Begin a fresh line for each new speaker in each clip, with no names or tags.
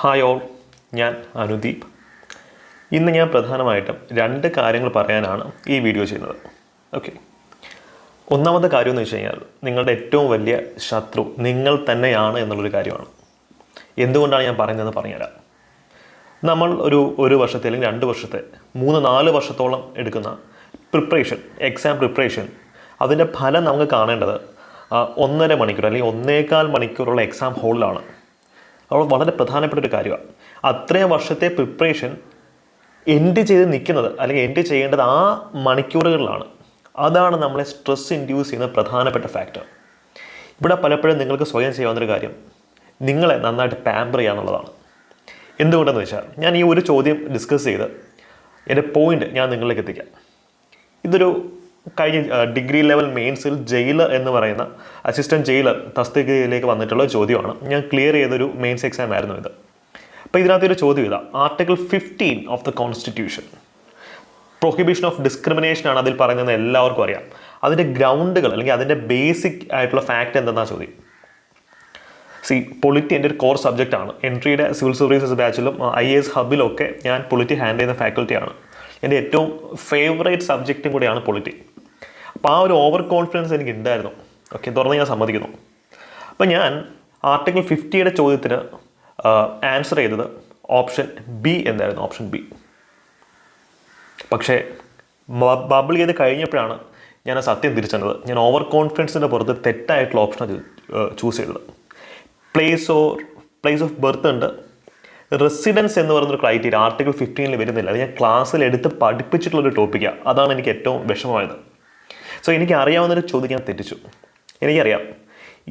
Hi all, ഞാൻ Anudeep. ഇന്ന് ഞാൻ പ്രധാനമായിട്ടും രണ്ട് കാര്യങ്ങൾ പറയാനാണ് ഈ വീഡിയോ ചെയ്യുന്നത്. ഓക്കെ, ഒന്നാമത്തെ കാര്യം എന്ന് വെച്ച് കഴിഞ്ഞാൽ നിങ്ങളുടെ ഏറ്റവും വലിയ ശത്രു നിങ്ങൾ തന്നെയാണ് എന്നുള്ളൊരു കാര്യമാണ്. എന്തുകൊണ്ടാണ് ഞാൻ പറയുന്നതെന്ന് പറഞ്ഞുതരാം. നമ്മൾ ഒരു വർഷത്തെ അല്ലെങ്കിൽ 2 വർഷത്തെ 3-4 വർഷത്തോളം എടുക്കുന്ന പ്രിപ്പറേഷൻ, എക്സാം പ്രിപ്പറേഷൻ, അതിൻ്റെ ഫലം നമുക്ക് കാണേണ്ടത് 1.5 മണിക്കൂർ അല്ലെങ്കിൽ 1.25 മണിക്കൂറുള്ള എക്സാം ഹോളിലാണ്. അത് വളരെ പ്രധാനപ്പെട്ട ഒരു കാര്യമാണ്. അത്രയും വർഷത്തെ പ്രിപ്പറേഷൻ എൻഡ് ചെയ്ത് നിൽക്കുന്നത് അല്ലെങ്കിൽ എൻഡ് ചെയ്യേണ്ടത് ആ മണിക്കൂറുകളിലാണ്. അതാണ് നമ്മളെ സ്ട്രെസ് ഇൻഡ്യൂസ് ചെയ്യുന്ന പ്രധാനപ്പെട്ട ഫാക്ടർ. ഇവിടെ പലപ്പോഴും നിങ്ങൾക്ക് സ്വയം ചെയ്യാവുന്നൊരു കാര്യം നിങ്ങളെ നന്നായിട്ട് പാമ്പർ ചെയ്യുക എന്നുള്ളതാണ്. എന്തുകൊണ്ടെന്ന് വെച്ചാൽ ഞാൻ ഈ ഒരു ചോദ്യം ഡിസ്കസ് ചെയ്ത് എൻ്റെ പോയിന്റ് ഞാൻ നിങ്ങളിലേക്ക് എത്തിക്കാം. ഇതൊരു കഴിഞ്ഞ ഡിഗ്രി ലെവൽ മെയിൻസിൽ ജയിലർ എന്ന് പറയുന്ന അസിസ്റ്റൻറ്റ് ജയിലർ തസ്തികയിലേക്ക് വന്നിട്ടുള്ള ചോദ്യമാണ്. ഞാൻ ക്ലിയർ ചെയ്തൊരു മെയിൻസ് എക്സാം ആയിരുന്നു ഇത്. അപ്പോൾ ഇതിനകത്തൊരു ചോദ്യം ഇതാ, article 15 of the constitution, prohibition of ഡിസ്ക്രിമിനേഷനാണ് അതിൽ പറയുന്നത്. എല്ലാവർക്കും അറിയാം. അതിൻ്റെ ഗ്രൗണ്ടുകൾ അല്ലെങ്കിൽ അതിൻ്റെ ബേസിക് ആയിട്ടുള്ള ഫാക്റ്റ് എന്തെന്നാണ് ചോദ്യം. പൊളിറ്റി എൻ്റെ ഒരു കോർ സബ്ജക്റ്റാണ്. എൻട്രിയുടെ സിവിൽ സർവീസസ് ബാച്ചിലും IAS ഹബിലൊക്കെ ഞാൻ പൊളിറ്റി ഹാൻഡിൽ ചെയ്യുന്ന ഫാക്കൽറ്റിയാണ്. എൻ്റെ ഏറ്റവും ഫേവറേറ്റ് സബ്ജക്റ്റും കൂടിയാണ് പൊളിറ്റി. അപ്പോൾ ആ ഒരു ഓവർ കോൺഫിഡൻസ് എനിക്ക് ഉണ്ടായിരുന്നു. ഓക്കെ, തുറന്ന് ഞാൻ സമ്മതിക്കുന്നു. അപ്പോൾ ഞാൻ ആർട്ടിക്കിൾ 50യുടെ ചോദ്യത്തിന് ആൻസർ ചെയ്തത് ഓപ്ഷൻ ബി എന്തായിരുന്നു, ഓപ്ഷൻ ബി. പക്ഷേ ബബിൾ ചെയ്ത് കഴിഞ്ഞപ്പോഴാണ് ഞാൻ ആ സത്യം തിരിച്ചത്. ഞാൻ ഓവർ കോൺഫിഡൻസിൻ്റെ പുറത്ത് തെറ്റായിട്ടുള്ള ഓപ്ഷനാണ് ചൂസ് ചെയ്തത്. പ്ലേസ് ഓഫ് ബർത്ത് ഉണ്ട്, റെസിഡൻസ് എന്ന് പറയുന്നൊരു ക്രൈറ്റീരിയ ആർട്ടിക്കിൾ 15 വരുന്നില്ല. അത് ഞാൻ ക്ലാസ്സിൽ എടുത്ത് പഠിപ്പിച്ചിട്ടുള്ളൊരു ടോപ്പിക്കാണ്. അതാണ് എനിക്ക് ഏറ്റവും വിഷമമായത്. സോ എനിക്ക് അറിയാവുന്നൊരു ചോദ്യം ഞാൻ തെറ്റിച്ചു. എനിക്കറിയാം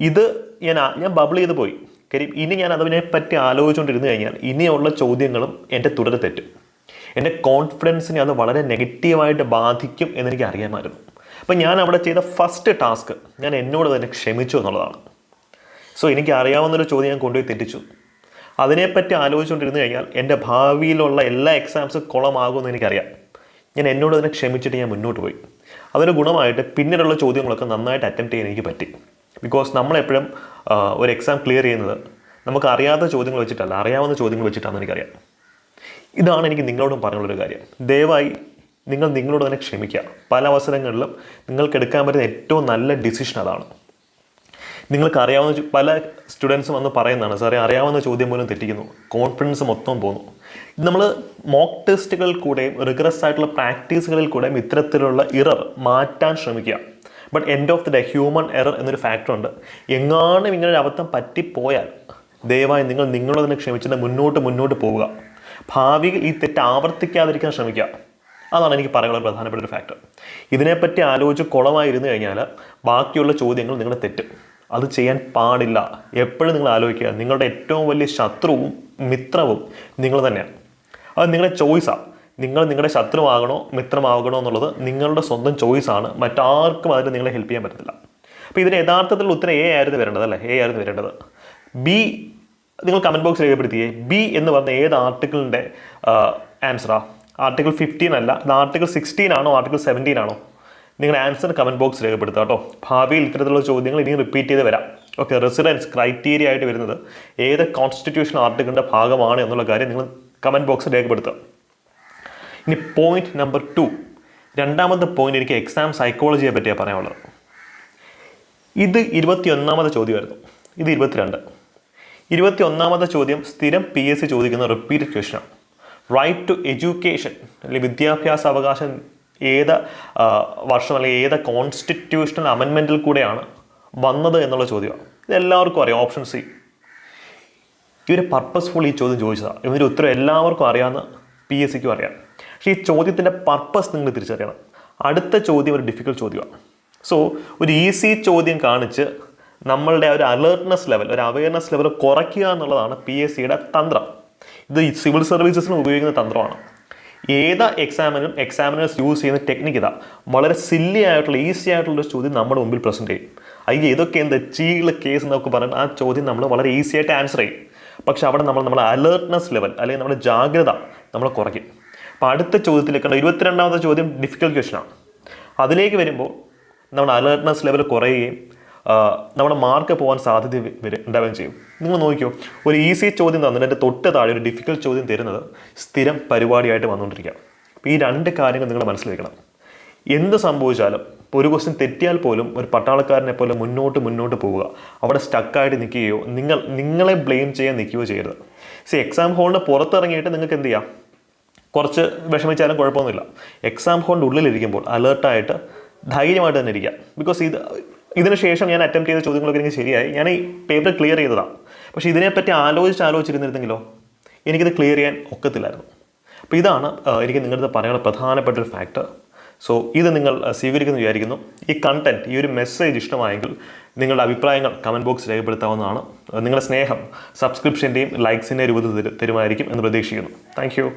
ഇത് ഞാൻ ബബിൾ ചെയ്ത് പോയി. കാര്യം ഇനി ഞാൻ അതിനെപ്പറ്റി ആലോചിച്ചുകൊണ്ടിരുന്നു കഴിഞ്ഞാൽ ഇനിയുള്ള ചോദ്യങ്ങളും എൻ്റെ തുടരെ തെറ്റും. എൻ്റെ കോൺഫിഡൻസിനെ അത് വളരെ നെഗറ്റീവായിട്ട് ബാധിക്കും എന്നെനിക്ക് അറിയാമായിരുന്നു. അപ്പം ഞാൻ അവിടെ ചെയ്ത ഫസ്റ്റ് ടാസ്ക് ഞാൻ എന്നോട് തന്നെ ക്ഷമിച്ചു എന്നുള്ളതാണ്. സോ എനിക്ക് അറിയാവുന്നൊരു ചോദ്യം ഞാൻ കൊണ്ടുപോയി തെറ്റിച്ചു. അതിനെപ്പറ്റി ആലോചിച്ചുകൊണ്ടിരുന്നു കഴിഞ്ഞാൽ എൻ്റെ ഭാവിയിലുള്ള എല്ലാ എക്സാംസും കുളമാകുമെന്ന് എനിക്കറിയാം. ഞാൻ എന്നോട് തന്നെ ക്ഷമിച്ചിട്ട് ഞാൻ മുന്നോട്ട് പോയി. അതൊരു ഗുണമായിട്ട് പിന്നീടുള്ള ചോദ്യങ്ങളൊക്കെ നന്നായിട്ട് അറ്റംപ്റ്റ് ചെയ്യാൻ എനിക്ക് പറ്റി. ബിക്കോസ് നമ്മളെപ്പോഴും ഒരു എക്സാം ക്ലിയർ ചെയ്യുന്നത് നമുക്ക് അറിയാത്ത ചോദ്യങ്ങൾ വെച്ചിട്ടല്ല, അറിയാവുന്ന ചോദ്യങ്ങൾ വെച്ചിട്ടാണെന്ന് എനിക്കറിയാം. ഇതാണ് എനിക്ക് നിങ്ങളോടും പറഞ്ഞുള്ളൊരു കാര്യം. ദയവായി നിങ്ങളോട് തന്നെ ക്ഷമിക്കുക. പല അവസരങ്ങളിലും നിങ്ങൾക്ക് എടുക്കാൻ പറ്റുന്ന ഏറ്റവും നല്ല ഡിസിഷൻ അതാണ്. നിങ്ങൾക്ക് അറിയാവുന്ന പല സ്റ്റുഡൻസും വന്ന് പറയുന്നതാണ്, സാറേ അറിയാവുന്ന ചോദ്യം പോലും തെറ്റിക്കുന്നു, കോൺഫിഡൻസ് മൊത്തം പോകുന്നു. നമ്മൾ മോക്ക് ടെസ്റ്റുകളിൽ കൂടെയും റിഗറസ് ആയിട്ടുള്ള പ്രാക്ടീസുകളിൽ കൂടെയും ഇത്തരത്തിലുള്ള ഇറർ മാറ്റാൻ ശ്രമിക്കുക. But end of the day human error എന്നൊരു ഫാക്ടർ ഉണ്ട്. എങ്ങാനും ഇങ്ങനെ ഒരു അബദ്ധം പറ്റിപ്പോയാൽ ദയവായി നിങ്ങളോട് തന്നെ ക്ഷമിച്ചിട്ട് മുന്നോട്ട് പോവുക. ഭാവിയിൽ ഈ തെറ്റ് ആവർത്തിക്കാതിരിക്കാൻ ശ്രമിക്കുക. അതാണ് എനിക്ക് പറയാനുള്ള പ്രധാനപ്പെട്ട ഒരു ഫാക്ടർ. ഇതിനെപ്പറ്റി ആലോചിച്ച് കുളമായിരുന്നു കഴിഞ്ഞാൽ ബാക്കിയുള്ള ചോദ്യങ്ങൾ നിങ്ങളുടെ തെറ്റും. അത് ചെയ്യാൻ പാടില്ല. എപ്പോഴും നിങ്ങൾ ആലോചിക്കുക, നിങ്ങളുടെ ഏറ്റവും വലിയ ശത്രുവും മിത്രവും നിങ്ങൾ തന്നെയാണ്. അത് നിങ്ങളുടെ ചോയ്സാണ്. നിങ്ങളുടെ ശത്രുവാകണോ മിത്രമാകണോ എന്നുള്ളത് നിങ്ങളുടെ സ്വന്തം ചോയ്സാണ്. മറ്റാർക്കും അതിന് നിങ്ങളെ ഹെൽപ്പ് ചെയ്യാൻ പറ്റത്തില്ല. അപ്പോൾ ഇതിന് യഥാർത്ഥത്തിൽ ഉത്തരം എ ആയിരുന്നു വരേണ്ടത്, അല്ലേ? എ ആയിരുന്നു വരേണ്ടത്. ബി നിങ്ങൾ കമൻറ്റ് ബോക്സ് രേഖപ്പെടുത്തിയേ. ബി എന്ന് പറഞ്ഞ ഏത് ആർട്ടിക്കിളിൻ്റെ ആൻസറാ? ആർട്ടിക്കിൾ 15 അല്ല, ഇത് ആർട്ടിക്കിൾ 16 ആണോ ആർട്ടിക്കിൾ 17 ആണോ? നിങ്ങളുടെ ആൻസർ കമൻറ്റ് ബോക്സ് രേഖപ്പെടുത്തുക കേട്ടോ. ഭാവിയിൽ ഇത്തരത്തിലുള്ള ചോദ്യങ്ങൾ ഇനിയും റിപ്പീറ്റ് ചെയ്ത് വരാം. ഓക്കെ, റെസിഡൻസ് ക്രൈറ്റീരിയ ആയിട്ട് വരുന്നത് ഏത് കോൺസ്റ്റിറ്റ്യൂഷൻ ആർട്ടിക്കിളിൻ്റെ ഭാഗമാണ് എന്നുള്ള കാര്യം നിങ്ങൾ കമൻറ്റ് ബോക്സിൽ രേഖപ്പെടുത്തുക. ഇനി പോയിന്റ് നമ്പർ 2, രണ്ടാമത്തെ പോയിന്റ് എനിക്ക് എക്സാം സൈക്കോളജിയെ പറ്റിയാണ് പറയാനുള്ളത്. ഇത് 21ാമത്തെ ചോദ്യമായിരുന്നു. ഇത് 22. 21ാമത്തെ ചോദ്യം സ്ഥിരം PSC ചോദിക്കുന്ന റിപ്പീറ്റഡ് ക്വസ്റ്റനാണ്. റൈറ്റ് ടു എഡ്യൂക്കേഷൻ അല്ലെങ്കിൽ വിദ്യാഭ്യാസ അവകാശം ഏത് വർഷം അല്ലെങ്കിൽ ഏത് കോൺസ്റ്റിറ്റ്യൂഷണൽ അമെൻമെൻറ്റിൽ കൂടെയാണ് വന്നത് എന്നുള്ള ചോദ്യമാണ്. ഇതെല്ലാവർക്കും അറിയാം. Option C. ഇവർ പർപ്പസ്ഫുൾ ഈ ചോദ്യം ചോദിച്ചതാണ്. ഇവരുടെ ഉത്തരം എല്ലാവർക്കും അറിയാവുന്ന PSCക്കും അറിയാം. പക്ഷേ ഈ ചോദ്യത്തിൻ്റെ പർപ്പസ് നിങ്ങൾ തിരിച്ചറിയണം. അടുത്ത ചോദ്യം ഒരു ഡിഫിക്കൽട്ട് ചോദ്യമാണ്. സോ ഒരു ഈസി ചോദ്യം കാണിച്ച് നമ്മളുടെ ഒരു അലേർട്ട്നെസ് ലെവൽ, ഒരു അവയർനെസ് ലെവൽ കുറയ്ക്കുക എന്നുള്ളതാണ് PSCയുടെ തന്ത്രം. ഇത് സിവിൽ സർവീസസിന് ഉപയോഗിക്കുന്ന തന്ത്രമാണ്. ഏത് എക്സാമിനേഴ്സ് യൂസ് ചെയ്യുന്ന ടെക്നിക്ക് ഇതാ. വളരെ സില്ലി ആയിട്ടുള്ള ഈസി ആയിട്ടുള്ള ചോദ്യം നമ്മുടെ മുമ്പിൽ പ്രസൻറ്റ് ചെയ്യും. ഇതൊക്കെ എന്താ ചീള് കേസ് എന്നൊക്കെ പറഞ്ഞാൽ ആ ചോദ്യം നമ്മൾ വളരെ ഈസി ആയിട്ട് ആൻസർ ചെയ്യും. പക്ഷെ അവിടെ നമ്മുടെ അലേർട്ട്നെസ് ലെവൽ അല്ലെങ്കിൽ നമ്മുടെ ജാഗ്രത നമ്മൾ കുറയ്ക്കും. അപ്പോൾ അടുത്ത ചോദ്യത്തിലേക്കാണ് 22ാമത്തെ ചോദ്യം ഡിഫിക്കൽട്ട് ക്വസ്റ്റനാണ്. അതിലേക്ക് വരുമ്പോൾ നമ്മുടെ അലേർട്ട്നെസ് ലെവൽ കുറയുകയും നമ്മുടെ മാർക്ക് പോകാൻ സാധ്യത ഉണ്ടാവുകയും ചെയ്യും. നിങ്ങൾ നോക്കിയോ, ഒരു ഈസി ചോദ്യം തന്നിട്ട് എൻ്റെ തൊട്ട് താഴെ ഒരു ഡിഫിക്കൽട്ട് ചോദ്യം തരുന്നത് സ്ഥിരം പരിപാടിയായിട്ട് വന്നുകൊണ്ടിരിക്കുക. അപ്പോൾ ഈ രണ്ട് കാര്യങ്ങൾ നിങ്ങൾ മനസ്സിൽ വെക്കണം. എന്ത് സംഭവിച്ചാലും ഇപ്പോൾ ഒരു ക്വസ്റ്റ്യൻ തെറ്റിയാൽ പോലും ഒരു പട്ടാളക്കാരനെ പോലെ മുന്നോട്ട് പോവുക. അവിടെ സ്റ്റക്കായിട്ട് നിൽക്കുകയോ നിങ്ങളെ ബ്ലെയിം ചെയ്യാൻ നിൽക്കുകയോ ചെയ്യരുത്. എക്സാം ഹോളിന് പുറത്തിറങ്ങിയിട്ട് നിങ്ങൾക്ക് എന്ത് ചെയ്യാം, കുറച്ച് വിഷമിച്ചാലും കുഴപ്പമൊന്നുമില്ല. എക്സാം ഹോളിൻ്റെ ഉള്ളിലിരിക്കുമ്പോൾ അലേർട്ടായിട്ട് ധൈര്യമായിട്ട് തന്നെ ഇരിക്കുക. ബിക്കോസ് ഇതിന് ശേഷം ഞാൻ അറ്റംപ്റ്റ് ചെയ്ത ചോദ്യങ്ങളൊക്കെ എനിക്ക് ശരിയായി, ഞാൻ ഈ പേപ്പർ ക്ലിയർ ചെയ്തതാണ്. പക്ഷേ ഇതിനെപ്പറ്റി ആലോചിച്ചിരുന്നിരുന്നെങ്കിലോ എനിക്കിത് ക്ലിയർ ചെയ്യാൻ ഒക്കത്തില്ലായിരുന്നു. അപ്പോൾ ഇതാണ് എനിക്ക് നിങ്ങളുടെ പറയാനുള്ള പ്രധാനപ്പെട്ട ഒരു ഫാക്ടർ. സോ ഇത് നിങ്ങൾ സ്വീകരിക്കുന്നു വിചാരിക്കുന്നു. ഈ കണ്ടന്റ്, ഈ ഒരു മെസ്സേജ് ഇഷ്ടമായെങ്കിൽ നിങ്ങളുടെ അഭിപ്രായങ്ങൾ കമൻറ്റ് ബോക്സ് രേഖപ്പെടുത്താവുന്നതാണ്. നിങ്ങളുടെ സ്നേഹം സബ്സ്ക്രിപ്ഷൻ്റെയും ലൈക്സിൻ്റെയും രൂപത്തിൽ തരുമായിരിക്കും എന്ന് പ്രതീക്ഷിക്കുന്നു. Thank you.